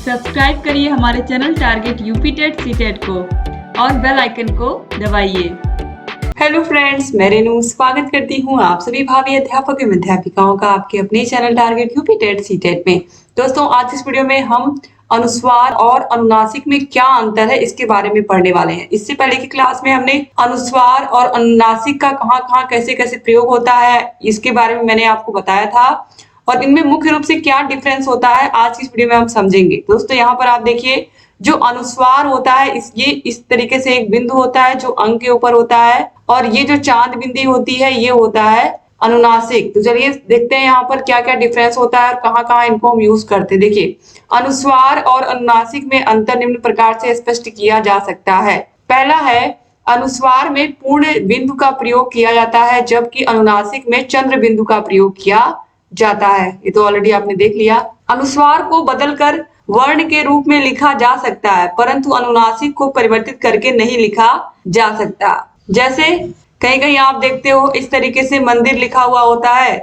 Subscribe करिए हमारे channel target UP TET CTET को और बेल आइकन को दबाइए। हेलो फ्रेंड्स, मैं रेनू स्वागत करती हूँ आप सभी भावी अध्यापक एवं अध्यापिकाओं का आपके अपने channel target UP TET CTET में। दोस्तों, आज इस वीडियो में हम अनुस्वार और अनुनासिक में क्या अंतर है इसके बारे में पढ़ने वाले हैं। इससे पहले की क्लास में हमने अनुस्वार और अनुनासिक का कहाँ कैसे कैसे प्रयोग होता है इसके बारे में मैंने आपको बताया था और इनमें मुख्य रूप से क्या डिफरेंस होता है आज इस वीडियो में हम समझेंगे। दोस्तों, यहाँ पर आप देखिए, जो अनुस्वार होता है ये इस तरीके से एक बिंदु होता है जो अंक के ऊपर होता है और ये जो चांद बिंदी होती है ये होता है अनुनासिक। तो चलिए देखते हैं यहाँ पर क्या क्या डिफरेंस होता है और कहाँ इनको हम यूज करते हैं। देखिए, अनुस्वार और अनुनासिक में अंतर निम्न प्रकार से स्पष्ट किया जा सकता है। पहला है, अनुस्वार में पूर्ण बिंदु का प्रयोग किया जाता है जबकि अनुनासिक में चंद्र बिंदु का प्रयोग किया जाता है। ये तो ऑलरेडी आपने देख लिया। अनुस्वार को बदलकर वर्ण के रूप में लिखा जा सकता है परंतु अनुनासिक को परिवर्तित करके नहीं लिखा जा सकता। जैसे कहीं कहीं आप देखते हो इस तरीके से मंदिर लिखा हुआ होता है,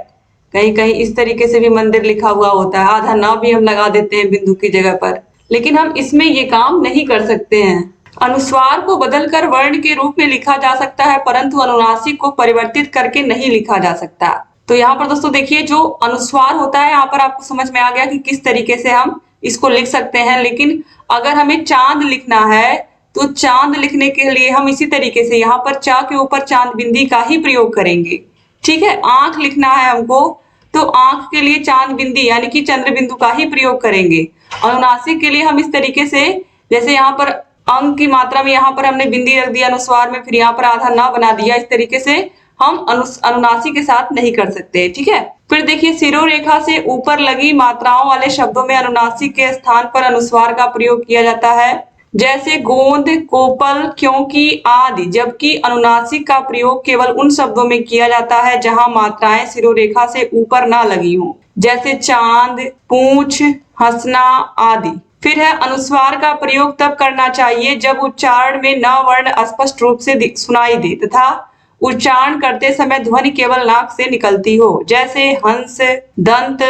कहीं कहीं इस तरीके से भी मंदिर लिखा हुआ होता है, आधा ना भी हम लगा देते हैं बिंदु की जगह पर, लेकिन हम इसमें ये काम नहीं कर सकते हैं। अनुस्वार को बदलकर वर्ण के रूप में लिखा जा सकता है परंतु अनुनासिक को परिवर्तित करके नहीं लिखा जा सकता। तो यहाँ पर दोस्तों देखिए, जो अनुस्वार होता है यहाँ पर आपको समझ में आ गया कि किस तरीके से हम इसको लिख सकते हैं। लेकिन अगर हमें चांद लिखना है तो चांद लिखने के लिए हम इसी तरीके से यहाँ पर चा के ऊपर चांद बिंदी का ही प्रयोग करेंगे। ठीक है, आंख लिखना है हमको तो आंख के लिए चांद बिंदी यानी कि चंद्र बिंदु का ही प्रयोग करेंगे। अनुनासिक के लिए हम इस तरीके से, जैसे यहाँ पर अंक की मात्रा में यहाँ पर हमने बिंदी रख दिया अनुस्वार में, फिर यहाँ पर आधा ना बना दिया, इस तरीके से हम अनुनासिक के साथ नहीं कर सकते। ठीक है, फिर देखिए, सिरोरेखा से ऊपर लगी मात्राओं वाले शब्दों में अनुनासिक के स्थान पर अनुस्वार का प्रयोग किया जाता है, जैसे गोंद, कोपल, क्योंकि आदि। जबकि अनुनासिक का प्रयोग केवल उन शब्दों में किया जाता है जहां मात्राएं सिरोरेखा से ऊपर ना लगी हों, जैसे चांद, पूंछ, हंसना आदि। फिर है, अनुस्वार का प्रयोग तब करना चाहिए जब उच्चारण में न वर्ण स्पष्ट रूप से सुनाई दे तथा उच्चारण करते समय ध्वनि केवल नाक से निकलती हो, जैसे हंस, दंत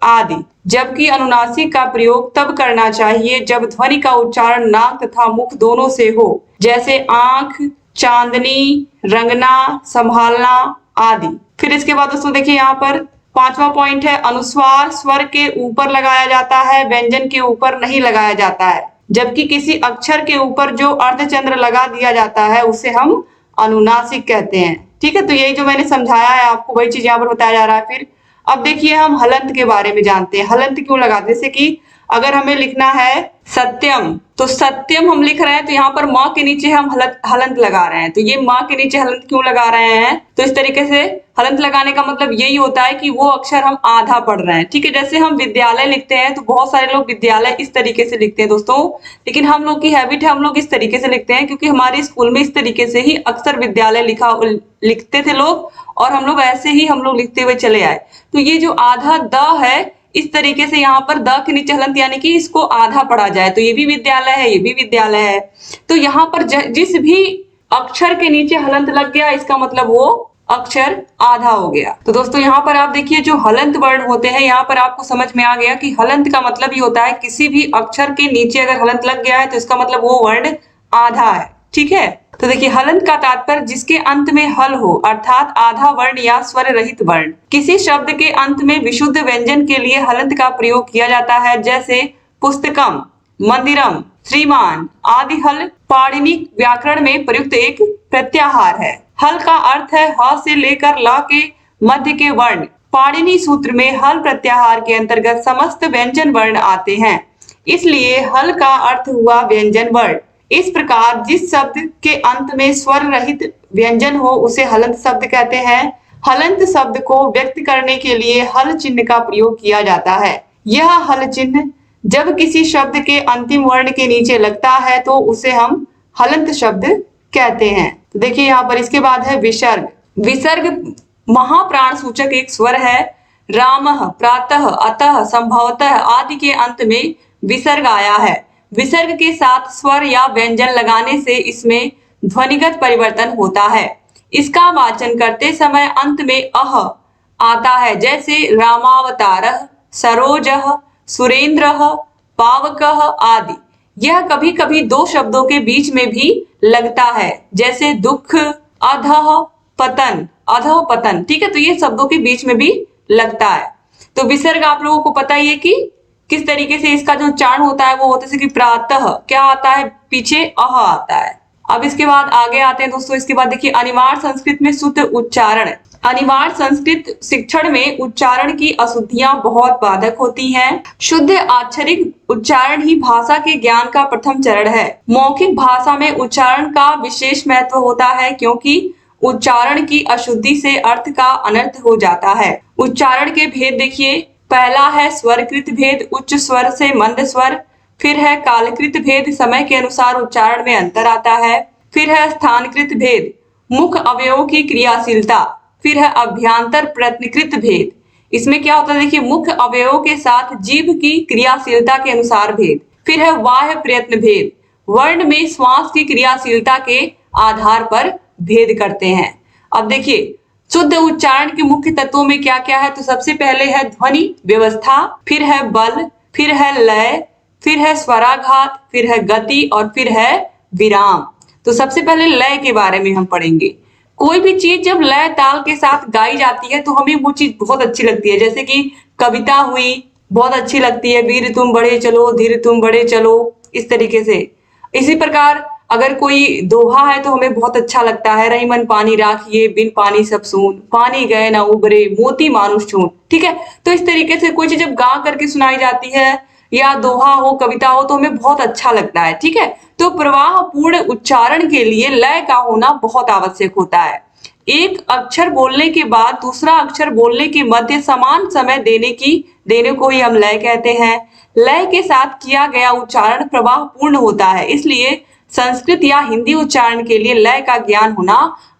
आदि। जबकि अनुनासिक का प्रयोग तब करना चाहिए जब ध्वनि का उच्चारण नाक तथा मुख दोनों से हो, जैसे आंख, चांदनी, रंगना, संभालना आदि। फिर इसके बाद दोस्तों देखिए, यहाँ पर पांचवा पॉइंट है, अनुस्वार स्वर के ऊपर लगाया जाता है, व्यंजन के ऊपर नहीं लगाया जाता है। जबकि किसी अक्षर के ऊपर जो अर्धचंद्र लगा दिया जाता है उसे हम अनुनासिक कहते हैं। ठीक है, तो यही जो मैंने समझाया है आपको वही चीज यहाँ पर बताया जा रहा है। फिर अब देखिए, हम हलंत के बारे में जानते हैं। हलंत क्यों लगाते हैं? जैसे कि अगर हमें लिखना है सत्यम, तो सत्यम हम लिख रहे हैं तो यहाँ पर माँ के नीचे हम हलंत लगा रहे हैं। तो ये माँ के नीचे हलंत क्यों लगा रहे हैं? तो इस तरीके से हलंत लगाने का मतलब यही होता है कि वो अक्षर हम आधा पढ़ रहे हैं। ठीक है, जैसे हम विद्यालय लिखते हैं तो बहुत सारे लोग विद्यालय इस तरीके से लिखते हैं दोस्तों, लेकिन हम लोग की हैबिट है हम लोग इस तरीके से लिखते हैं क्योंकि हमारे स्कूल में इस तरीके से ही अक्सर विद्यालय लिखते थे लोग और हम लोग ऐसे ही हम लोग लिखते हुए चले आए। तो ये जो आधा द है, इस तरीके से यहाँ पर द के नीचे हलंत यानी कि इसको आधा पढ़ा जाए, तो ये भी विद्यालय है, ये भी विद्यालय है। तो यहाँ पर जिस भी अक्षर के नीचे हलंत लग गया इसका मतलब वो अक्षर आधा हो गया। तो दोस्तों यहाँ पर आप देखिए, जो हलंत वर्ण होते हैं यहाँ पर आपको समझ में आ गया कि हलंत का मतलब ही होता है किसी भी अक्षर के नीचे अगर हलंत लग गया है तो इसका मतलब वो वर्ण आधा है। ठीक है, तो देखिए, हलंत का तात्पर्य जिसके अंत में हल हो अर्थात आधा वर्ण या स्वर रहित वर्ण। किसी शब्द के अंत में विशुद्ध व्यंजन के लिए हलंत का प्रयोग किया जाता है, जैसे पुस्तकम, मंदिरम, श्रीमान आदि। हल पाणिनिक व्याकरण में प्रयुक्त एक प्रत्याहार है। हल का अर्थ है ह से लेकर ल के मध्य के वर्ण। पाणिनि सूत्र में हल प्रत्याहार के अंतर्गत समस्त व्यंजन वर्ण आते हैं, इसलिए हल का अर्थ हुआ व्यंजन वर्ण। इस प्रकार जिस शब्द के अंत में स्वर रहित व्यंजन हो उसे हलंत शब्द कहते हैं। हलंत शब्द को व्यक्त करने के लिए हल चिन्ह का प्रयोग किया जाता है। यह हल चिन्ह जब किसी शब्द के अंतिम वर्ण के नीचे लगता है तो उसे हम हलंत शब्द कहते हैं। तो देखिए, यहाँ पर इसके बाद है विसर्ग। विसर्ग महाप्राण सूचक एक स्वर है। रामः, प्रातः, अतः, संभवतः आदि के अंत में विसर्ग आया है। विसर्ग के साथ स्वर या व्यंजन लगाने से इसमें ध्वनिगत परिवर्तन होता है। इसका वाचन करते समय अंत में अह आता है, जैसे रामावतारः, सरोजः, सुरेंद्रः पावकः आदि। यह कभी कभी दो शब्दों के बीच में भी लगता है, जैसे दुख, अधः पतन, अधः पतन। ठीक है, तो ये शब्दों के बीच में भी लगता है। तो विसर्ग आप लोगों को पता ही है कि किस तरीके से इसका जो उच्चारण होता है वो होता है कि प्रातः क्या आता है, पीछे अह आता है। अब इसके बाद आगे आते हैं दोस्तों, इसके बाद देखिए अनिवार्य संस्कृत में शुद्ध उच्चारण। अनिवार्य संस्कृत शिक्षण में उच्चारण की अशुद्धियां बहुत बाधक होती हैं। शुद्ध आक्षरिक उच्चारण ही भाषा के ज्ञान का प्रथम चरण है। मौखिक भाषा में उच्चारण का विशेष महत्व होता है, क्योंकि उच्चारण की अशुद्धि से अर्थ का अनर्थ हो जाता है। उच्चारण के भेद देखिए, पहला है स्वरकृत भेद, उच्च स्वर से मंद स्वर। फिर है कालकृत भेद, समय के अनुसार उच्चारण में अंतर आता है। फिर है स्थानकृत भेद, मुख अवयवों की क्रियाशीलता। फिर है अभ्यांतर प्रयत्नकृत भेद, इसमें क्या होता है देखिए, मुख अवयवों के साथ जीभ की क्रियाशीलता के अनुसार भेद। फिर है बाह्य प्रयत्न भेद, वर्ण में श्वास की क्रियाशीलता के आधार पर भेद करते हैं। अब देखिए शुद्ध उच्चारण के मुख्य तत्वों में क्या क्या है, तो सबसे पहले है ध्वनि व्यवस्था, फिर है बल, फिर है लय, फिर है स्वराघात, फिर है गति और फिर है विराम। तो सबसे पहले लय के बारे में हम पढ़ेंगे। कोई भी चीज जब लय ताल के साथ गाई जाती है तो हमें वो चीज बहुत अच्छी लगती है, जैसे कि कविता हुई, बहुत अच्छी लगती है, वीर तुम बढ़े चलो, धीर तुम बढ़े चलो, इस तरीके से। इसी प्रकार अगर कोई दोहा है तो हमें बहुत अच्छा लगता है, रही मन पानी राखिए, बिन पानी सब सून, पानी गए ना उबरे, मोती मानुष चून। ठीक है, तो इस तरीके से कोई चीज जब गा करके सुनाई जाती है या दोहा हो, कविता हो, तो हमें बहुत अच्छा लगता है। ठीक है, तो प्रवाह पूर्ण उच्चारण के लिए लय का होना बहुत आवश्यक होता है। एक अक्षर बोलने के बाद दूसरा अक्षर बोलने के मध्य समान समय देने को ही हम लय कहते हैं। लय के साथ किया गया उच्चारण प्रवाह पूर्ण होता है, इसलिए संस्कृत या हिंदी उच्चारण के लिए लय का ज्ञान होना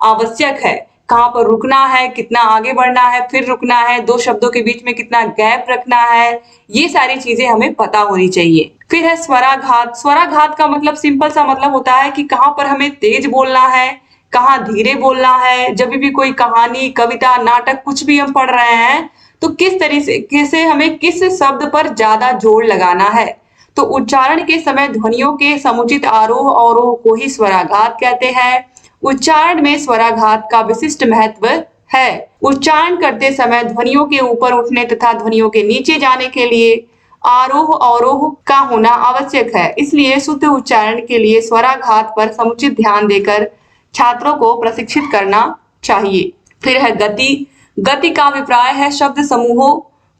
आवश्यक है। कहाँ पर रुकना है, कितना आगे बढ़ना है, फिर रुकना है, दो शब्दों के बीच में कितना गैप रखना है, ये सारी चीजें हमें पता होनी चाहिए। फिर है स्वराघात। स्वराघात का मतलब सिंपल सा मतलब होता है कि कहाँ पर हमें तेज बोलना है, कहाँ धीरे बोलना है। जब भी कोई कहानी, कविता, नाटक कुछ भी हम पढ़ रहे हैं तो किस तरीके से हमें किस शब्द पर ज्यादा जोर लगाना है। तो उच्चारण के समय ध्वनियों के समुचित आरोह अवरोह को ही स्वराघात कहते हैं। उच्चारण में स्वराघात का विशिष्ट महत्व है। उच्चारण करते समय ध्वनियों के ऊपर उठने तथा ध्वनियों के नीचे जाने के लिए आरोह अवरोह का होना आवश्यक है, इसलिए शुद्ध उच्चारण के लिए स्वराघात पर समुचित ध्यान देकर छात्रों को प्रशिक्षित करना चाहिए। फिर है गति। गति का अभिप्राय है शब्द समूहों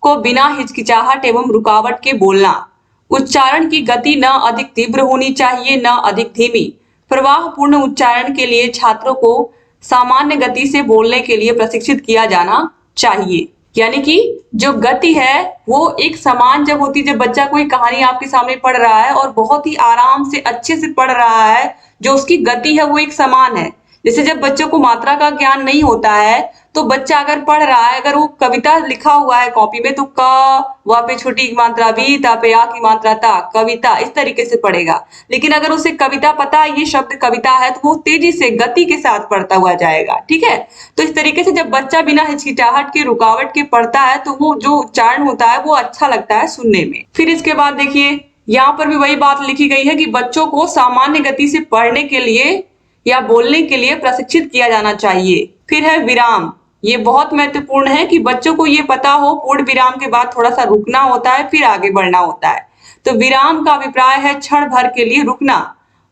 को बिना हिचकिचाहट एवं रुकावट के बोलना। उच्चारण की गति न अधिक तीव्र होनी चाहिए, न अधिक धीमी। प्रवाह पूर्ण उच्चारण के लिए छात्रों को सामान्य गति से बोलने के लिए प्रशिक्षित किया जाना चाहिए। यानी कि जो गति है वो एक समान जब होती है, जब बच्चा कोई कहानी आपके सामने पढ़ रहा है और बहुत ही आराम से अच्छे से पढ़ रहा है, जो उसकी गति है वो एक समान है। जैसे जब बच्चों को मात्रा का ज्ञान नहीं होता है तो बच्चा अगर पढ़ रहा है, अगर वो कविता लिखा हुआ है कॉपी में तो क, वहां पे छोटी की मात्रा वी, ता पे आ की मात्रा ता, कविता, इस तरीके से पढ़ेगा। लेकिन अगर उसे कविता पता है, ये शब्द कविता है, तो वो तेजी से गति के साथ पढ़ता हुआ जाएगा। ठीक है, तो इस तरीके से जब बच्चा बिना हिचकिचाहट के, रुकावट के पढ़ता है तो वो जो उच्चारण होता है वो अच्छा लगता है सुनने में। फिर इसके बाद देखिए यहाँ पर भी वही बात लिखी गई है कि बच्चों को सामान्य गति से पढ़ने के लिए या बोलने के लिए प्रशिक्षित किया जाना चाहिए। फिर है विराम। ये बहुत महत्वपूर्ण है कि बच्चों को ये पता हो पूर्ण विराम के बाद थोड़ा सा रुकना होता है, फिर आगे बढ़ना होता है। तो विराम का अभिप्राय है क्षण भर के लिए रुकना।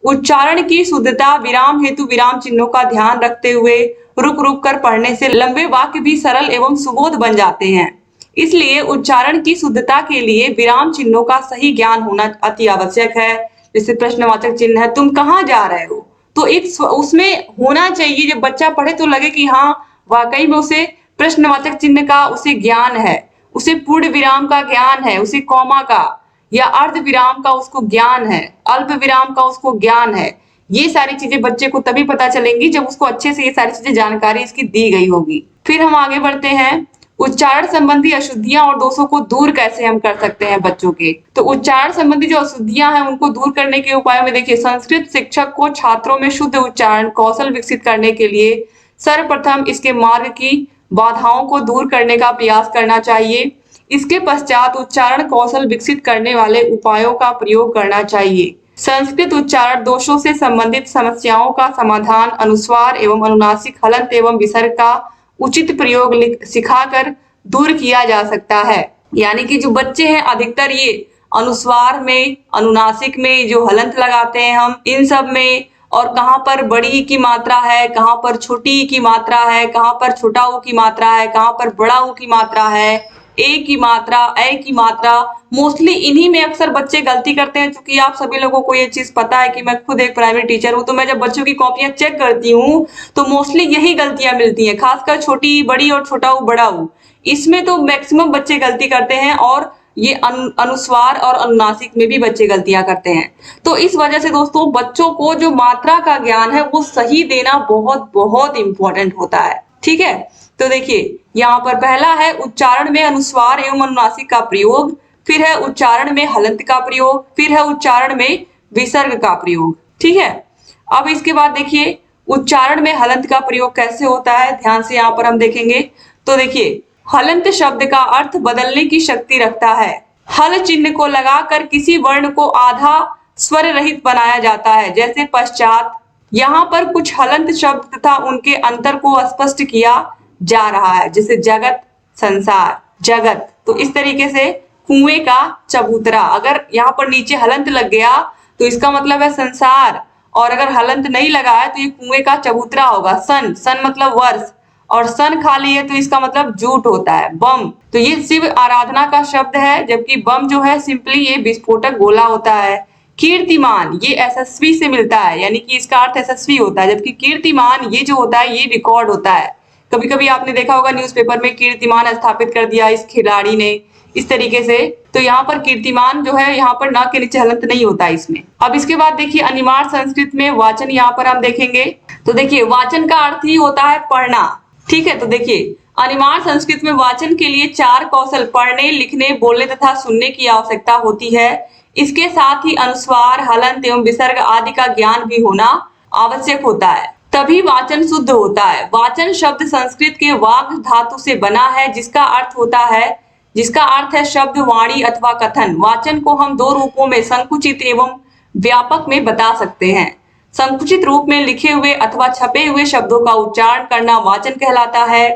उच्चारण की शुद्धता विराम हेतु विराम चिन्हों का ध्यान रखते हुए रुक रुक कर पढ़ने से लंबे वाक्य भी सरल एवं सुबोध बन जाते हैं। इसलिए उच्चारण की शुद्धता के लिए विराम चिन्हों का सही ज्ञान होना अति आवश्यक है। जैसे प्रश्नवाचक चिन्ह है, तुम कहाँ जा रहे हो, तो एक उसमें होना चाहिए, जब बच्चा पढ़े तो लगे कि हाँ वाकई में उसे प्रश्नवाचक चिन्ह का उसे ज्ञान है, उसे पूर्ण विराम का ज्ञान है, उसे कॉमा का या अर्ध विराम का उसको ज्ञान है, अल्प विराम का उसको ज्ञान है। ये सारी चीजें बच्चे को तभी पता चलेंगी जब उसको अच्छे से ये सारी चीजें जानकारी इसकी दी गई होगी। फिर हम आगे बढ़ते हैं, उच्चारण संबंधी अशुद्धियां और दोषों को दूर कैसे हम कर सकते हैं बच्चों के। तो उच्चारण संबंधी जो अशुद्धियां हैं उनको दूर करने के उपायों में देखिए, संस्कृत शिक्षक को छात्रों में शुद्ध उच्चारण कौशल विकसित करने के लिए सर्वप्रथम इसके मार्ग की बाधाओं को दूर करने का प्रयास करना चाहिए। इसके पश्चात उच्चारण कौशल विकसित करने वाले उपायों का प्रयोग करना चाहिए। संस्कृत उच्चारण दोषों से संबंधित समस्याओं का समाधान अनुस्वार एवं अनुनासिक हलंत एवं विसर्ग का उचित प्रयोग सिखाकर दूर किया जा सकता है। यानी कि जो बच्चे हैं अधिकतर ये अनुस्वार में, अनुनासिक में जो हलंत लगाते हैं हम, इन सब में, और कहाँ पर बड़ी की मात्रा है, कहाँ पर छोटी की मात्रा है, कहाँ पर छोटा ऊ की मात्रा है, कहाँ पर बड़ा ऊ की मात्रा है, ए की मात्रा, ए की मात्रा, मोस्टली इन्हीं में अक्सर बच्चे गलती करते हैं। क्योंकि आप सभी लोगों को ये चीज पता है कि मैं खुद एक प्राइमरी टीचर हूँ, तो मैं जब बच्चों की कॉपियां चेक करती हूँ तो मोस्टली यही गलतियां मिलती हैं, खासकर छोटी, बड़ी और छोटा ऊ, बड़ा ऊ, इसमें तो मैक्सिमम बच्चे गलती करते हैं। और ये अनुस्वार और अनुनासिक में भी बच्चे गलतियां करते हैं। तो इस वजह से दोस्तों बच्चों को जो मात्रा का ज्ञान है वो सही देना बहुत बहुत इंपॉर्टेंट होता है। ठीक है, तो देखिए यहाँ पर पहला है उच्चारण में अनुस्वार एवं अनुनासिक का प्रयोग, फिर है उच्चारण में हलंत का प्रयोग, फिर है उच्चारण में विसर्ग का प्रयोग। ठीक है, अब इसके बाद देखिए उच्चारण में हलंत का प्रयोग कैसे होता है, ध्यान से यहाँ पर हम देखेंगे। तो देखिए हलंत शब्द का अर्थ बदलने की शक्ति रखता है। हल चिन्ह को लगाकर किसी वर्ण को आधा स्वर रहित बनाया जाता है, जैसे पश्चात। यहाँ पर कुछ हलंत शब्द तथा उनके अंतर को स्पष्ट किया जा रहा है, जैसे जगत, संसार, जगत। तो इस तरीके से कुएं का चबूतरा, अगर यहाँ पर नीचे हलंत लग गया तो इसका मतलब है संसार, और अगर हलंत नहीं लगा है तो ये कुएं का चबूतरा होगा। सन, सन मतलब वर्ष, और सन खाली है तो इसका मतलब झूठ होता है। बम, तो ये शिव आराधना का शब्द है, जबकि बम जो है सिंपली ये विस्फोटक गोला होता है। कीर्तिमान ये यशस्वी से मिलता है, यानी कि इसका अर्थ यशस्वी होता है, जबकि कीर्तिमान ये जो होता है ये रिकॉर्ड होता है। कभी कभी आपने देखा होगा न्यूज़पेपर में कीर्तिमान स्थापित कर दिया इस खिलाड़ी ने, इस तरीके से। तो यहाँ पर कीर्तिमान जो है यहाँ पर न के नीचे हलंत नहीं होता है इसमें। अब इसके बाद देखिए अनिमार संस्कृत में वाचन यहाँ पर हम देखेंगे। तो देखिए वाचन का अर्थ ही होता है पढ़ना। ठीक है, तो देखिए अनिमार संस्कृत में वाचन के लिए 4 कौशल पढ़ने, लिखने, बोलने तथा सुनने की आवश्यकता होती है। इसके साथ ही अनुस्वार, हलंत एवं विसर्ग आदि का ज्ञान भी होना आवश्यक होता है, तभी वाचन शुद्ध होता है। वाचन शब्द संस्कृत के वाग धातु से बना है, जिसका अर्थ है शब्द, वाणी अथवा कथन। वाचन को हम 2 रूपों में संकुचित एवं व्यापक में बता सकते हैं। संकुचित रूप में लिखे हुए अथवा छपे हुए शब्दों का उच्चारण करना वाचन कहलाता है।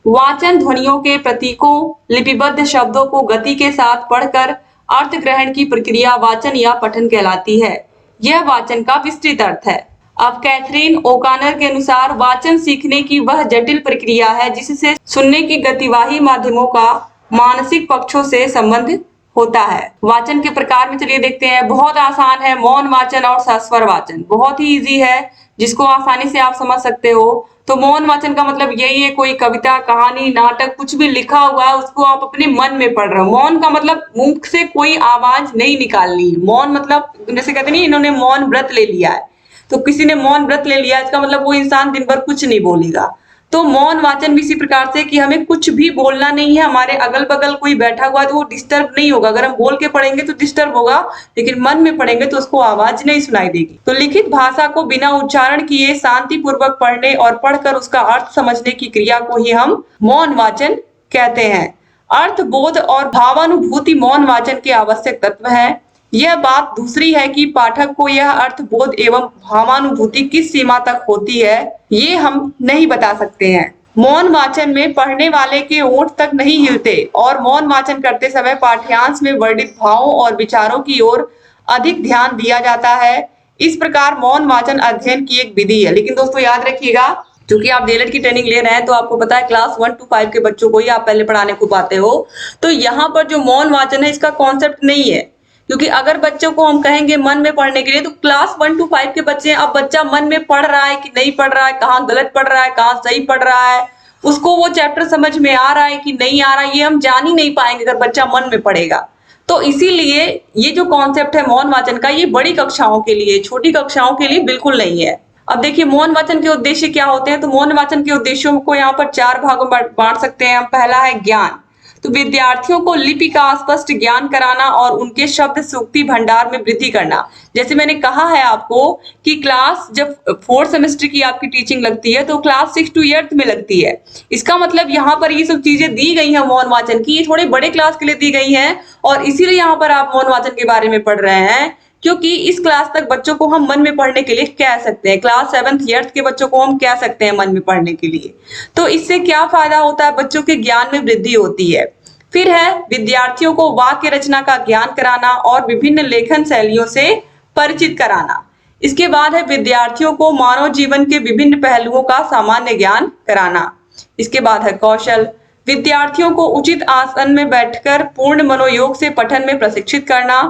वाचन ध्वनियों के प्रतीकों, लिपिबद्ध शब्दों को गति के साथ पढ़कर अर्थ ग्रहण की प्रक्रिया वाचन या पठन कहलाती है। यह वाचन का विस्तृत अर्थ है। अब कैथरीन ओकानर के अनुसार वाचन सीखने की वह जटिल प्रक्रिया है जिससे सुनने की गतिवाही माध्यमों का मानसिक पक्षों से संबंध होता है। वाचन के प्रकार में चलिए देखते हैं। बहुत आसान है मौन वाचन और सस्वर वाचन, बहुत ही इजी है, जिसको आसानी से आप समझ सकते हो। तो मौन वाचन का मतलब यही है, कोई कविता, कहानी, नाटक कुछ भी लिखा हुआ है उसको आप अपने मन में पढ़ रहे हो। मौन का मतलब मुख से कोई आवाज नहीं निकालनी है। मौन मतलब जैसे कहते नहीं इन्होंने मौन व्रत ले लिया है, तो किसी ने मौन व्रत ले लिया इसका मतलब वो इंसान दिन भर कुछ नहीं बोलेगा। तो मौन वाचन भी इसी प्रकार से कि हमें कुछ भी बोलना नहीं है, हमारे अगल बगल कोई बैठा हुआ है तो वो डिस्टर्ब नहीं होगा। अगर हम बोल के पढ़ेंगे तो डिस्टर्ब होगा, लेकिन मन में पढ़ेंगे तो उसको आवाज नहीं सुनाई देगी। तो लिखित भाषा को बिना उच्चारण किए शांति पूर्वक पढ़ने और पढ़कर उसका अर्थ समझने की क्रिया को ही हम मौन वाचन कहते हैं। अर्थ बोध और भावानुभूति मौन वाचन के आवश्यक तत्व है। यह बात दूसरी है कि पाठक को यह अर्थ बोध एवं भावानुभूति किस सीमा तक होती है ये हम नहीं बता सकते हैं। मौन वाचन में पढ़ने वाले के ओंठ तक नहीं हिलते और मौन वाचन करते समय पाठ्यांश में वर्णित भावों और विचारों की ओर अधिक ध्यान दिया जाता है। इस प्रकार मौन वाचन अध्ययन की एक विधि है। लेकिन दोस्तों याद रखिएगा, क्योंकि आप डीएलएड की ट्रेनिंग ले रहे हैं तो आपको पता है क्लास 1 to 5 के बच्चों को ही आप पहले पढ़ाने को पाते हो। तो यहाँ पर जो मौन वाचन है इसका कॉन्सेप्ट नहीं है, क्योंकि अगर बच्चों को हम कहेंगे मन में पढ़ने के लिए तो क्लास 1 to 5 के बच्चे हैं। अब बच्चा मन में पढ़ रहा है कि नहीं पढ़ रहा है, कहाँ गलत पढ़ रहा है, कहाँ सही पढ़ रहा है, उसको वो चैप्टर समझ में आ रहा है कि नहीं आ रहा है, ये हम जान ही नहीं पाएंगे अगर बच्चा मन में पढ़ेगा। तो इसीलिए ये जो कॉन्सेप्ट है मौन वाचन का, ये बड़ी कक्षाओं के लिए, छोटी कक्षाओं के लिए बिल्कुल नहीं है। अब देखिए मौन वाचन के उद्देश्य क्या होते हैं। तो मौन वाचन के उद्देश्यों को यहाँ पर 4 भागों में बांट सकते हैं हम। पहला है ज्ञान। तो विद्यार्थियों को लिपि का स्पष्ट ज्ञान कराना और उनके शब्द सूक्ति भंडार में वृद्धि करना। जैसे मैंने कहा है आपको कि क्लास जब 4th सेमेस्टर की आपकी टीचिंग लगती है तो क्लास 6 to 8th में लगती है। इसका मतलब यहाँ पर ये सब चीजें दी गई हैं मौन वाचन की, ये थोड़े बड़े क्लास के लिए दी गई हैं और इसीलिए यहाँ पर आप मौन वाचन के बारे में पढ़ रहे हैं, क्योंकि इस क्लास तक बच्चों को हम मन में पढ़ने के लिए कह सकते हैं। क्लास 7th 8th के बच्चों को हम कह सकते हैं मन में पढ़ने के लिए। तो इससे क्या फायदा होता है, बच्चों के ज्ञान में वृद्धि होती है। फिर है विद्यार्थियों को वाक्य रचना का ज्ञान कराना और विभिन्न लेखन शैलियों से परिचित कराना। इसके बाद है विद्यार्थियों को मानव जीवन के विभिन्न पहलुओं का सामान्य ज्ञान कराना। इसके बाद है कौशल, विद्यार्थियों को उचित आसन में बैठकर पूर्ण मनोयोग से पठन में प्रशिक्षित करना।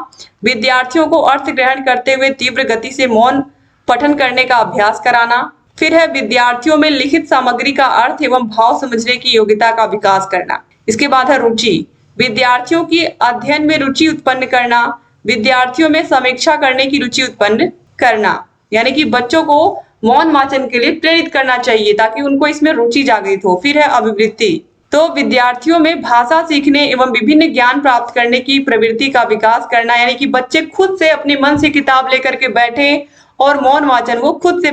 विद्यार्थियों को अर्थ ग्रहण करते हुए तीव्र गति से मौन पठन करने का अभ्यास कराना। फिर है विद्यार्थियों में लिखित सामग्री का अर्थ एवं भाव समझने की योग्यता का विकास करना। इसके बाद है रुचि, विद्यार्थियों की अध्ययन में रुचि उत्पन्न करना। विद्यार्थियों में समीक्षा करने की रुचि उत्पन्न करना, यानी कि बच्चों को मौन वाचन के लिए प्रेरित करना चाहिए ताकि उनको इसमें रुचि जागृत हो। फिर है अभिवृत्ति, तो विद्यार्थियों में भाषा सीखने एवं विभिन्न ज्ञान प्राप्त करने की प्रवृत्ति का विकास करना, यानी कि बच्चे खुद से अपने मन से किताब लेकर के बैठे और मौन वाचन को खुद से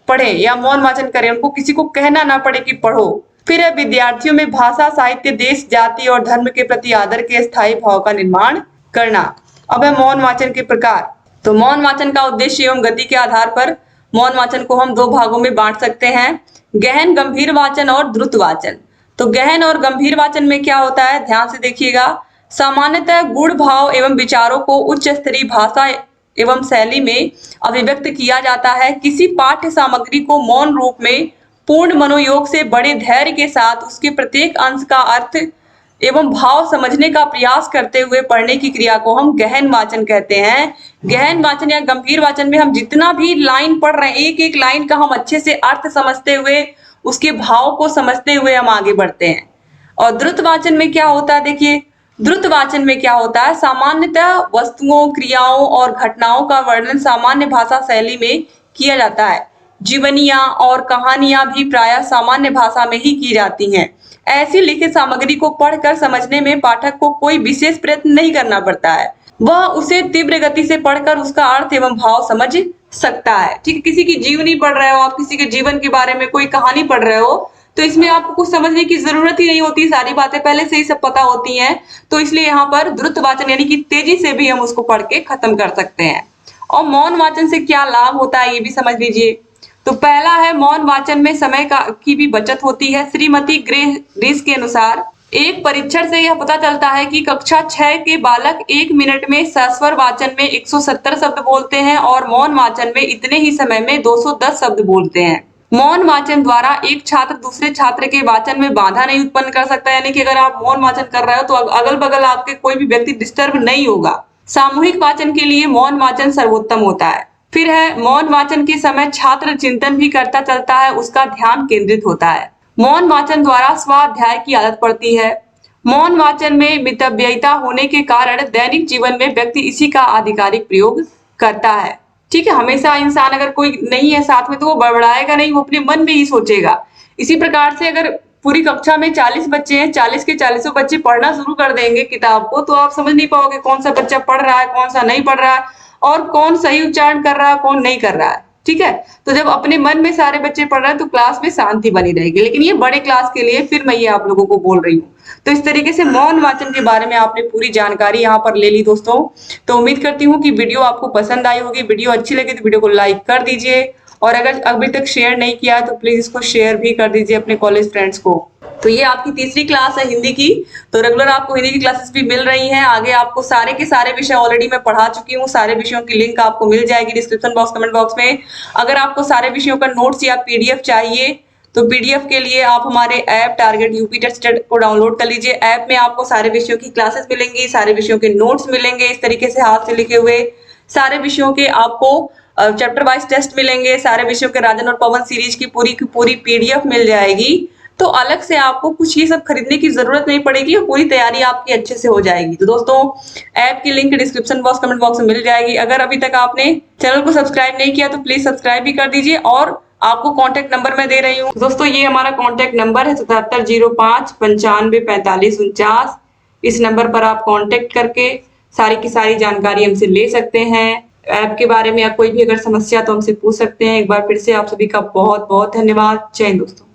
पढ़े या मौन वाचन करें, उनको किसी को कहना ना पड़े कि पढ़ो। फिर है विद्यार्थियों में भाषा, साहित्य, देश, जाति और धर्म के प्रति आदर के स्थायी भाव का निर्माण करना। अब है मौन वाचन के प्रकार, तो मौन वाचन का उद्देश्य एवं गति के आधार पर मौन वाचन को हम 2 भागों में बांट सकते हैं, गहन गंभीर वाचन और द्रुत वाचन। तो गहन और गंभीर वाचन में क्या होता है, ध्यान से देखिएगा। सामान्यतः गुण भाव एवं विचारों को उच्च स्तरीय भाषा एवं शैली में अभिव्यक्त किया जाता है। किसी पाठ्य सामग्री को मौन रूप में पूर्ण मनोयोग से बड़े धैर्य के साथ उसके प्रत्येक अंश का अर्थ एवं भाव समझने का प्रयास करते हुए पढ़ने की क्रिया को हम गहन वाचन कहते हैं। गहन वाचन या गंभीर वाचन में हम जितना भी लाइन पढ़ रहे हैं, एक एक लाइन का हम अच्छे से अर्थ समझते हुए उसके भाव को समझते हुए हम आगे बढ़ते हैं। और द्रुत वाचन में क्या होता है, देखिए द्रुत वाचन में क्या होता है, सामान्यतः वस्तुओं, क्रियाओं और घटनाओं का वर्णन सामान्य भाषा शैली में किया जाता है। जीवनियां और कहानियां भी प्रायः सामान्य भाषा में ही की जाती हैं। ऐसी लिखित सामग्री को पढ़कर समझने में पाठक को कोई विशेष प्रयत्न नहीं करना पड़ता है, वह उसे तीव्र गति से पढ़कर उसका अर्थ एवं भाव समझ सकता है। ठीक है, किसी की जीवनी पढ़ रहे हो आप, किसी के जीवन के बारे में कोई कहानी पढ़ रहे हो, तो इसमें आपको कुछ समझने की जरूरत ही नहीं होती, सारी बातें पहले से ही सब पता होती हैं। तो इसलिए यहाँ पर द्रुत वाचन यानी कि तेजी से भी हम उसको पढ़ के खत्म कर सकते हैं। और मौन वाचन से क्या लाभ होता है ये भी समझ लीजिए। तो पहला है, मौन वाचन में समय की भी बचत होती है। श्रीमती ग्रेस के अनुसार एक परीक्षण से यह पता चलता है कि कक्षा 6 के बालक 1 मिनट में सस्वर वाचन में 170 शब्द बोलते हैं और मौन वाचन में इतने ही समय में 210 शब्द बोलते हैं। मौन वाचन द्वारा एक छात्र दूसरे छात्र के वाचन में बाधा नहीं उत्पन्न कर सकता, यानी कि अगर आप मौन वाचन कर रहे हो तो अगल बगल आपके कोई भी व्यक्ति डिस्टर्ब नहीं होगा। सामूहिक वाचन के लिए मौन वाचन सर्वोत्तम होता है। फिर है, मौन वाचन के समय छात्र चिंतन भी करता चलता है, उसका ध्यान केंद्रित होता है। मौन वाचन द्वारा स्वाध्याय की आदत पड़ती है। मौन वाचन में मितव्ययिता होने के कारण दैनिक जीवन में व्यक्ति इसी का आधिकारिक प्रयोग करता है। ठीक है, हमेशा इंसान अगर कोई नहीं है साथ में तो वो बड़बड़ाएगा नहीं, वो अपने मन में ही सोचेगा। इसी प्रकार से अगर पूरी कक्षा में 40 बच्चे हैं, 40 के 40 बच्चे पढ़ना शुरू कर देंगे किताब को, तो आप समझ नहीं पाओगे कौन सा बच्चा पढ़ रहा है, कौन सा नहीं पढ़ रहा है और कौन सही उच्चारण कर रहा है, कौन नहीं कर रहा है। ठीक है, तो जब अपने मन में सारे बच्चे पढ़ रहे हैं तो क्लास में शांति बनी रहेगी। लेकिन ये बड़े क्लास के लिए फिर मैं ये आप लोगों को बोल रही हूँ। तो इस तरीके से मौन वाचन के बारे में आपने पूरी जानकारी यहाँ पर ले ली दोस्तों। तो उम्मीद करती हूँ कि वीडियो आपको पसंद आई होगी। वीडियो अच्छी लगी तो वीडियो को लाइक कर दीजिए और अगर अभी तक शेयर नहीं किया तो प्लीज इसको शेयर भी कर दीजिए अपने कॉलेज फ्रेंड्स को। तो ये आपकी तीसरी क्लास है हिंदी की। तो रेगुलर आपको हिंदी की क्लासेस भी मिल रही हैं। आगे आपको सारे के सारे विषय ऑलरेडी मैं पढ़ा चुकी हूँ। सारे विषयों की लिंक आपको मिल जाएगी डिस्क्रिप्शन बॉक्स, कमेंट बॉक्स में। अगर आपको सारे विषयों का नोट्स या पीडीएफ चाहिए तो पीडीएफ के लिए आप हमारे ऐप टारगेट यूपी टेस्ट को डाउनलोड कर लीजिए। ऐप में आपको सारे विषयों की क्लासेस मिलेंगी, सारे विषयों के नोट्स मिलेंगे, इस तरीके से हाथ से लिखे हुए सारे विषयों के आपको चैप्टर वाइज टेस्ट मिलेंगे। सारे विषयों के राजन और पवन सीरीज की पूरी पीडीएफ मिल जाएगी। तो अलग से आपको कुछ ये सब खरीदने की जरूरत नहीं पड़ेगी और पूरी तैयारी आपकी अच्छे से हो जाएगी। तो दोस्तों ऐप की link description box, comment box में मिल जाएगी। अगर अभी तक आपने चैनल को सब्सक्राइब नहीं किया तो प्लीज सब्सक्राइब भी कर दीजिए और आपको कांटेक्ट नंबर मैं दे रही हूँ। दोस्तों ये हमारा कांटेक्ट नंबर है 7705 95 45 49। इस नंबर पर आप कांटेक्ट करके सारी की सारी जानकारी हमसे ले सकते हैं। ऐप के बारे में या कोई भी अगर समस्या तो हमसे पूछ सकते हैं। एक बार फिर से आप सभी का बहुत बहुत धन्यवाद। जय हिंद दोस्तों।